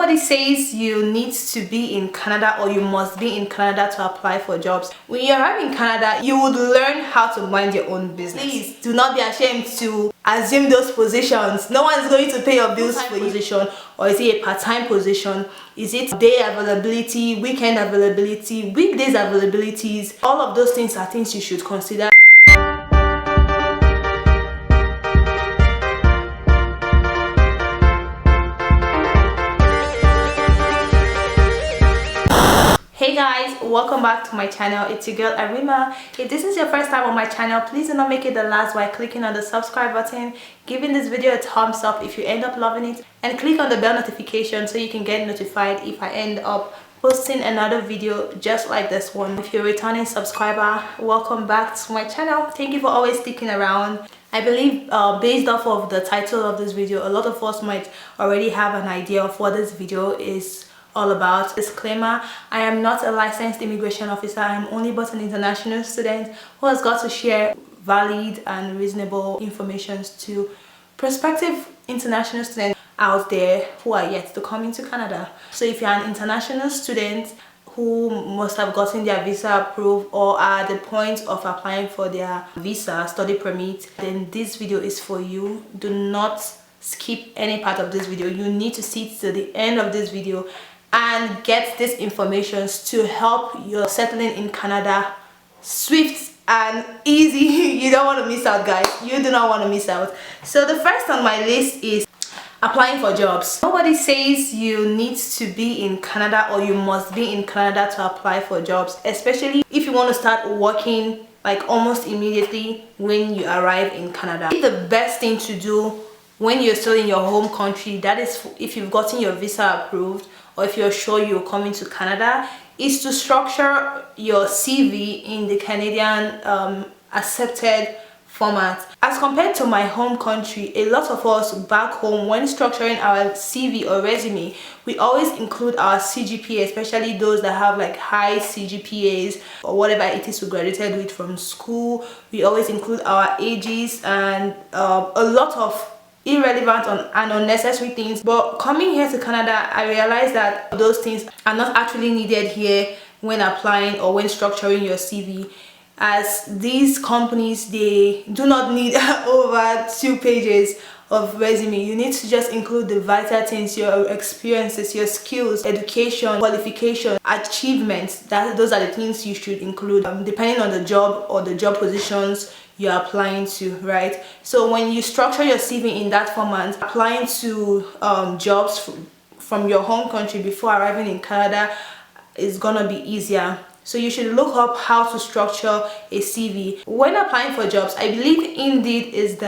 Nobody says you need to be in Canada or you must be in Canada to apply for jobs. When you arrive in Canada, you would learn how to mind your own business. Please do not be ashamed to assume those positions. No one is going to pay your bills for you. Position, or is it a part-time position? Is it day availability, weekend availability, weekdays availabilities? All of those things are things you should consider. Hey guys, welcome back to my channel. It's your girl Arima. If this is your first time on my channel, please do not make it the last by clicking on the subscribe button, giving this video a thumbs up if you end up loving it, and click on the bell notification so you can get notified if I end up posting another video just like this one. If you're a returning subscriber, welcome back to my channel. Thank you for always sticking around. I believe based off of the title of this video, a lot of us might already have an idea of what this video is all about. Disclaimer: I am not a licensed immigration officer. I am only but an international student who has got to share valid and reasonable information to prospective international students out there who are yet to come into Canada. So if you're an international student who must have gotten their visa approved or are at the point of applying for their visa study permit, then this video is for you. Do not skip any part of this video. You need to see to the end of this video and get these informations to help your settling in Canada swift and easy. You don't want to miss out, guys. You do not want to miss out. So the first on my list is applying for jobs. Nobody says you need to be in Canada or you must be in Canada to apply for jobs, especially if you want to start working like almost immediately when you arrive in Canada. The best thing to do when you're still in your home country, that is if you've gotten your visa approved or if you're sure you're coming to Canada, is to structure your CV in the Canadian accepted format. As compared to my home country, a lot of us back home, when structuring our CV or resume, we always include our CGPA, especially those that have like high CGPAs or whatever it is we graduated with from school. We always include our ages and a lot of irrelevant and unnecessary things. But coming here to Canada, I realized that those things are not actually needed here when applying or when structuring your CV, as these companies, they do not need over 2 pages of resume. You need to just include the vital things, your experiences, your skills, education, qualification, achievements. Those are the things you should include depending on the job or the job positions you're applying to, right? So when you structure your CV in that format, applying to jobs from your home country before arriving in Canada is gonna be easier. So you should look up how to structure a CV. When applying for jobs, I believe Indeed is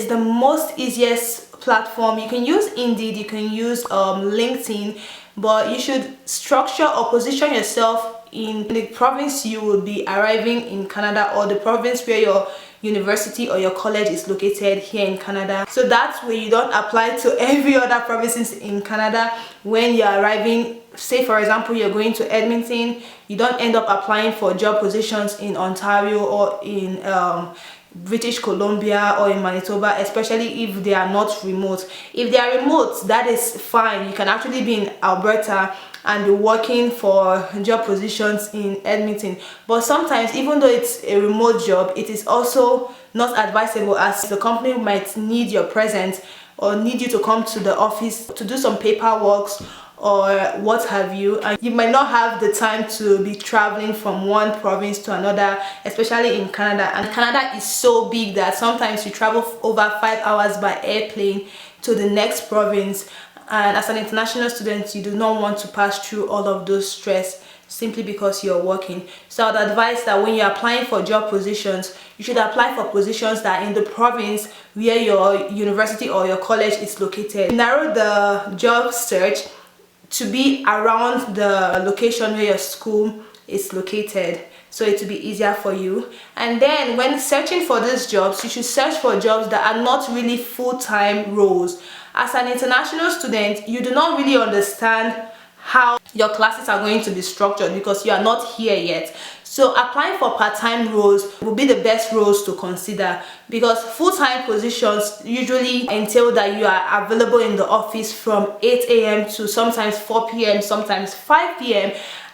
the most easiest platform. You can use Indeed, you can use LinkedIn, but you should structure or position yourself in the province you will be arriving in Canada, or the province where your university or your college is located here in Canada. So that's where you don't apply to every other provinces in Canada. When you're arriving, say for example you're going to Edmonton, you don't end up applying for job positions in Ontario or in British Columbia or in Manitoba, especially if they are not remote. If they are remote, that is fine. You can actually be in Alberta and be working for job positions in Edmonton. But sometimes, even though it's a remote job, it is also not advisable, as the company might need your presence or need you to come to the office to do some paperwork or what have you, and you might not have the time to be traveling from one province to another, especially in Canada. And Canada is so big that sometimes you travel over 5 hours by airplane to the next province, and as an international student you do not want to pass through all of those stress simply because you're working. So I'd advise that when you're applying for job positions, you should apply for positions that are in the province where your university or your college is located. Narrow the job search to be around the location where your school is located, so it will be easier for you. And then when searching for these jobs, you should search for jobs that are not really full-time roles. As an international student, you do not really understand how your classes are going to be structured because you are not here yet. So applying for part-time roles will be the best roles to consider, because full-time positions usually entail that you are available in the office from 8 a.m. to sometimes 4 p.m., sometimes 5 p.m.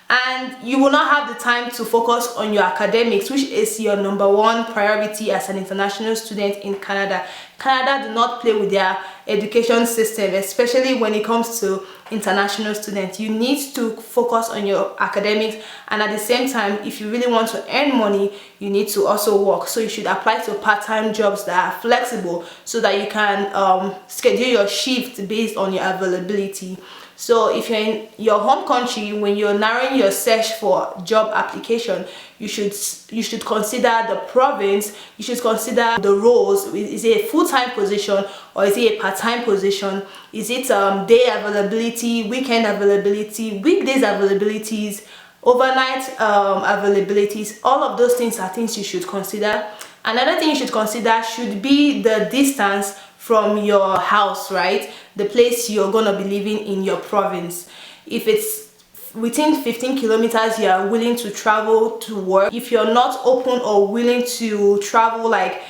and you will not have the time to focus on your academics, which is your number one priority as an international student in Canada. Canada do not play with their education system, especially when it comes to international students. You need to focus on your academics, and at the same time, if you really want to earn money, you need to also work. So you should apply to part-time jobs that are flexible so that you can schedule your shift based on your availability. So if you're in your home country, when you're narrowing your search for job application, you should consider the province, you should consider the roles. Is it a full-time position or is it a part-time position? Is it day availability, weekend availability, weekdays availabilities, overnight availabilities? All of those things are things you should consider. Another thing you should consider should be the distance from your house, right? The place you're gonna be living in your province. If it's within 15 kilometers, you are willing to travel to work. If you're not open or willing to travel like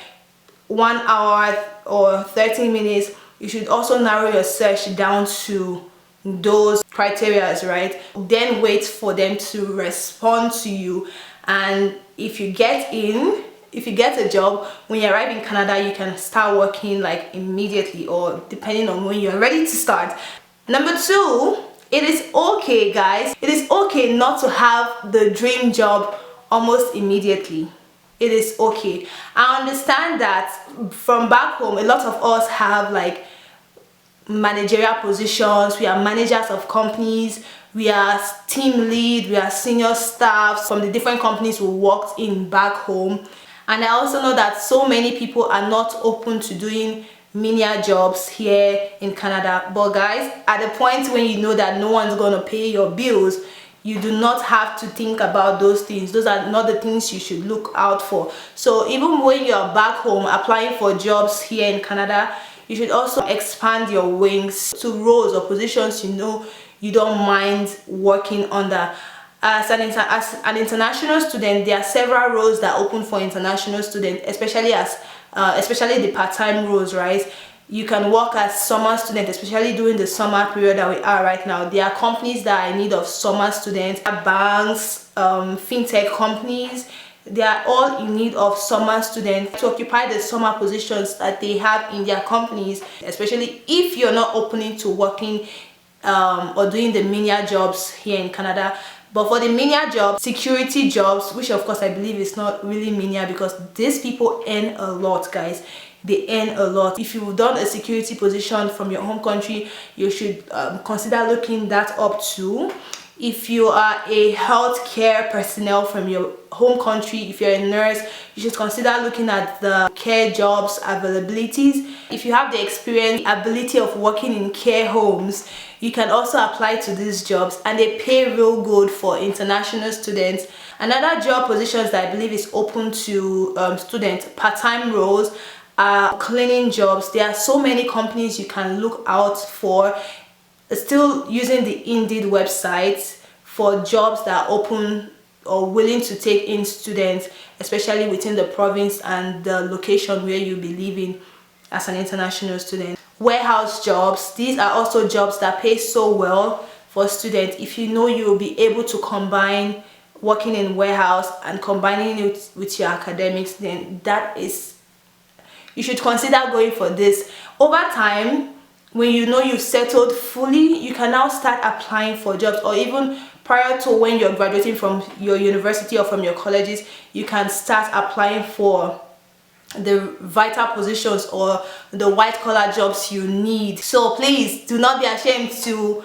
1 hour or 30 minutes, you should also narrow your search down to those criteria, right? Then wait for them to respond to you, and if you get a job, when you arrive in Canada, you can start working like immediately, or depending on when you're ready to start. Number two, it is okay, guys. It is okay not to have the dream job almost immediately. It is okay. I understand that from back home, a lot of us have like managerial positions. We are managers of companies, we are team lead, we are senior staff from the different companies we worked in back home. And I also know that so many people are not open to doing menial jobs here in Canada. But guys, at the point when you know that no one's gonna pay your bills, you do not have to think about those things. Those are not the things you should look out for. So even when you're back home applying for jobs here in Canada, you should also expand your wings to roles or positions you know you don't mind working under. As an international student, there are several roles that open for international students, especially the part-time roles, right? You can work as summer student, especially during the summer period that we are right now. There are companies that are in need of summer students, banks, fintech companies. They are all in need of summer students to occupy the summer positions that they have in their companies, especially if you're not opening to working or doing the menial jobs here in Canada. But for the menial jobs, security jobs, which of course I believe is not really menial because these people earn a lot, guys. They earn a lot. If you've done a security position from your home country, you should consider looking that up too. If you are a healthcare personnel from your home country, if you're a nurse, you should consider looking at the care jobs availabilities. If you have the experience, ability of working in care homes, you can also apply to these jobs, and they pay real good for international students. Another job positions that I believe is open to students, part-time roles, are cleaning jobs. There are so many companies you can look out for. Still using the Indeed website for jobs that are open or willing to take in students, especially within the province and the location where you'll be living as an international student. Warehouse jobs, these are also jobs that pay so well for students. If you know you'll be able to combine working in warehouse and combining it with your academics, then you should consider going for this. Over time, when you know you've settled fully, you can now start applying for jobs, or even prior to when you're graduating from your university or from your colleges, you can start applying for the vital positions or the white collar jobs you need. So please do not be ashamed to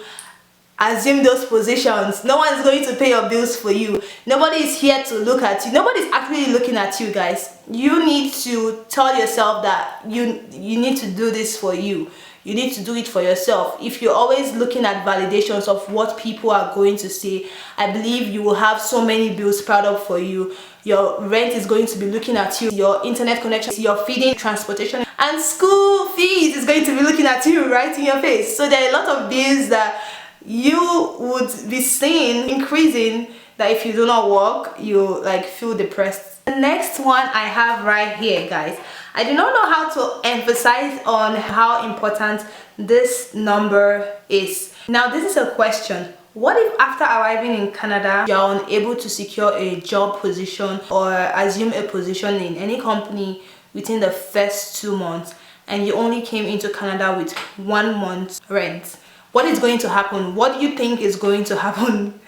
assume those positions. No one's going to pay your bills for you. Nobody is here to look at you. Nobody's actually looking at you, guys. You need to tell yourself that you need to do this for you. You need to do it for yourself. If you're always looking at validations of what people are going to say, I believe you will have so many bills piled up for you. Your rent is going to be looking at you. Your internet connection, your feeding, transportation, and school fees is going to be looking at you right in your face. So there are a lot of bills that you would be seeing increasing that if you do not work, you like feel depressed. The next one I have right here, guys. I do not know how to emphasize on how important this number is. Now, this is a question. What if after arriving in Canada, you are unable to secure a job position or assume a position in any company within the first 2 months, and you only came into Canada with 1 month's rent? What is going to happen? What do you think is going to happen?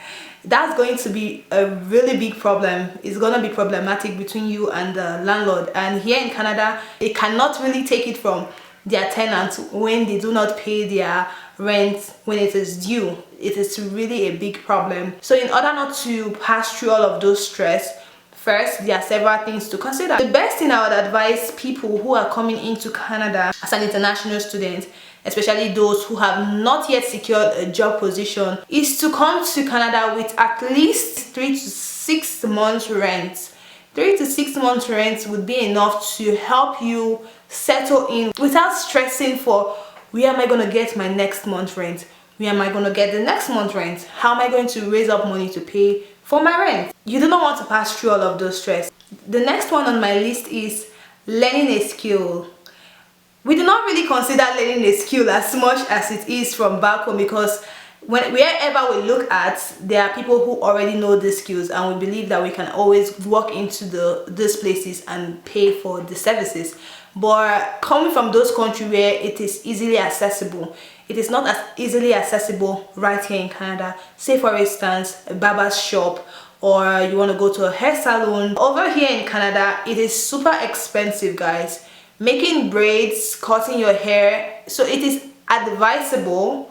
That's going to be a really big problem. It's going to be problematic between you and the landlord. And here in Canada, they cannot really take it from their tenants when they do not pay their rent when it is due. It is really a big problem. So in order not to pass through all of those stress, first, there are several things to consider. The best thing I would advise people who are coming into Canada as an international student, especially those who have not yet secured a job position, is to come to Canada with at least 3 to 6 months rent. 3 to 6 months rent would be enough to help you settle in without stressing for where am I going to get my next month rent? Where am I going to get the next month rent? How am I going to raise up money to pay for my rent? You do not want to pass through all of those stress. The next one on my list is learning a skill. We do not really consider learning a skill as much as it is from back home, because wherever we look at, there are people who already know the skills, and we believe that we can always walk into these places and pay for the services. But coming from those countries where it is easily accessible, it is not as easily accessible right here in Canada. Say for instance, a barber's shop, or you want to go to a hair salon. Over here in Canada, it is super expensive, guys. Making braids, cutting your hair. So it is advisable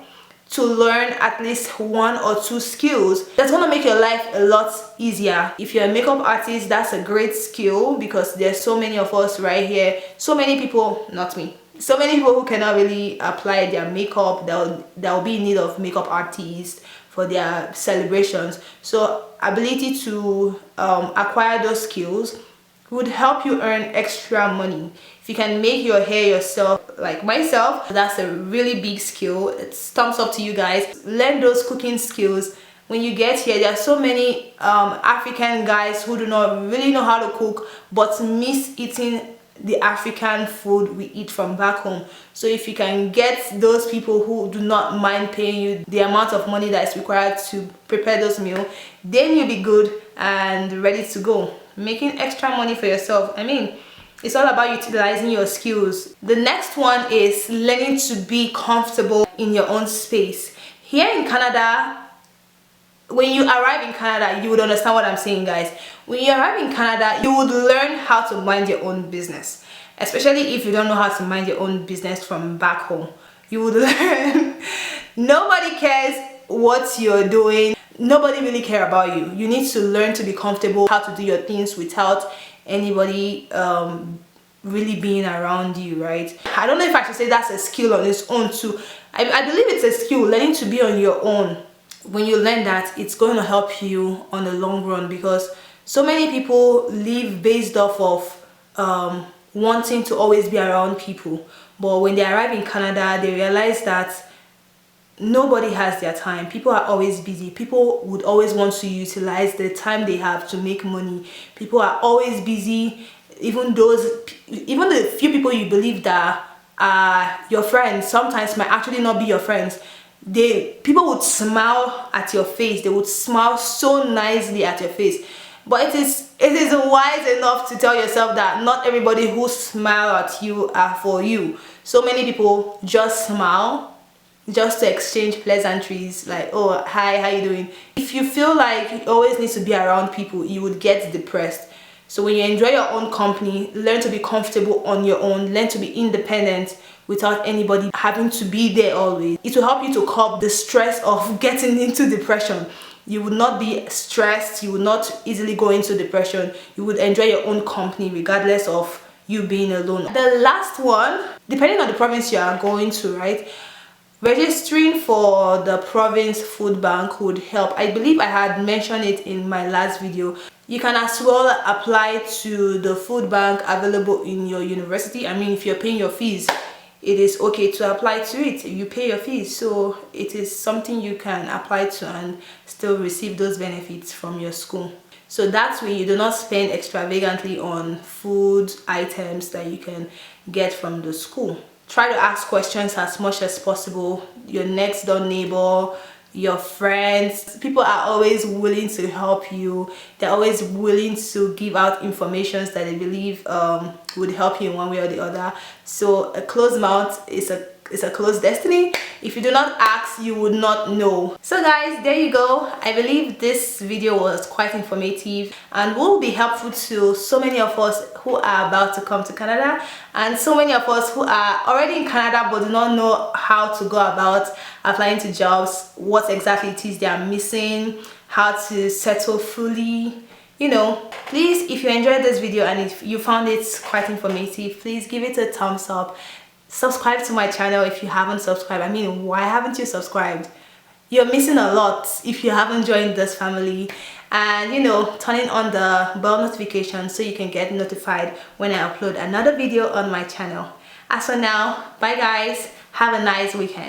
to learn at least 1 or 2 skills that's gonna make your life a lot easier. If you're a makeup artist, that's a great skill, because there's so many of us right here, so many people, not me, so many people who cannot really apply their makeup. They'll be in need of makeup artists for their celebrations. So ability to acquire those skills would help you earn extra money. If you can make your hair yourself, like myself, that's a really big skill. It's thumbs up to you guys. Learn those cooking skills. When you get here, there are so many African guys who do not really know how to cook but miss eating the African food we eat from back home. So if you can get those people who do not mind paying you the amount of money that is required to prepare those meals, then you'll be good and ready to go. Making extra money for yourself. I mean, it's all about utilizing your skills. The next one is learning to be comfortable in your own space. Here in Canada, when you arrive in Canada, you would understand what I'm saying, guys. When you arrive in Canada, you would learn how to mind your own business. Especially if you don't know how to mind your own business from back home. You would learn. Nobody cares what you're doing. Nobody really care about you. You need to learn to be comfortable, how to do your things without anybody really being around you, right? I don't know if I should say that's a skill on its own too. I believe it's a skill, learning to be on your own. When you learn that, it's going to help you on the long run, because so many people live based off of wanting to always be around people. But when they arrive in Canada, they realize that nobody has their time. People are always busy. People would always want to utilize the time they have to make money. People are always busy. Even the few people you believe that are your friends sometimes might actually not be your friends. People would smile at your face. They would smile so nicely at your face. But it is wise enough to tell yourself that not everybody who smile at you are for you. So many people just smile just to exchange pleasantries, like, oh, hi, how you doing? If you feel like you always need to be around people, you would get depressed. So when you enjoy your own company, learn to be comfortable on your own, learn to be independent without anybody having to be there always. It will help you to cope the stress of getting into depression. You would not be stressed, you would not easily go into depression. You would enjoy your own company regardless of you being alone. The last one, depending on the province you are going to, right? Registering for the province food bank would help. I believe I had mentioned it in my last video. You can as well apply to the food bank available in your university. I mean, if you're paying your fees it is okay to apply to it. You pay your fees, so it is something you can apply to and still receive those benefits from your school. So that way you do not spend extravagantly on food items that you can get from the school. Try to ask questions as much as possible. Your next door neighbor, your friends, people are always willing to help you. They're always willing to give out information that they believe would help you in one way or the other. So a closed mouth is a closed destiny. If you do not ask, you would not know. So guys, there you go. I believe this video was quite informative and will be helpful to so many of us who are about to come to Canada, and so many of us who are already in Canada but do not know how to go about applying to jobs, what exactly it is they are missing, how to settle fully. You know, please, if you enjoyed this video and if you found it quite informative, please give it a thumbs up. Subscribe to my channel if you haven't subscribed. I mean, why haven't you subscribed? You're missing a lot if you haven't joined this family. And you know, turning on the bell notification so you can get notified when I upload another video on my channel. As for now, bye guys, have a nice weekend.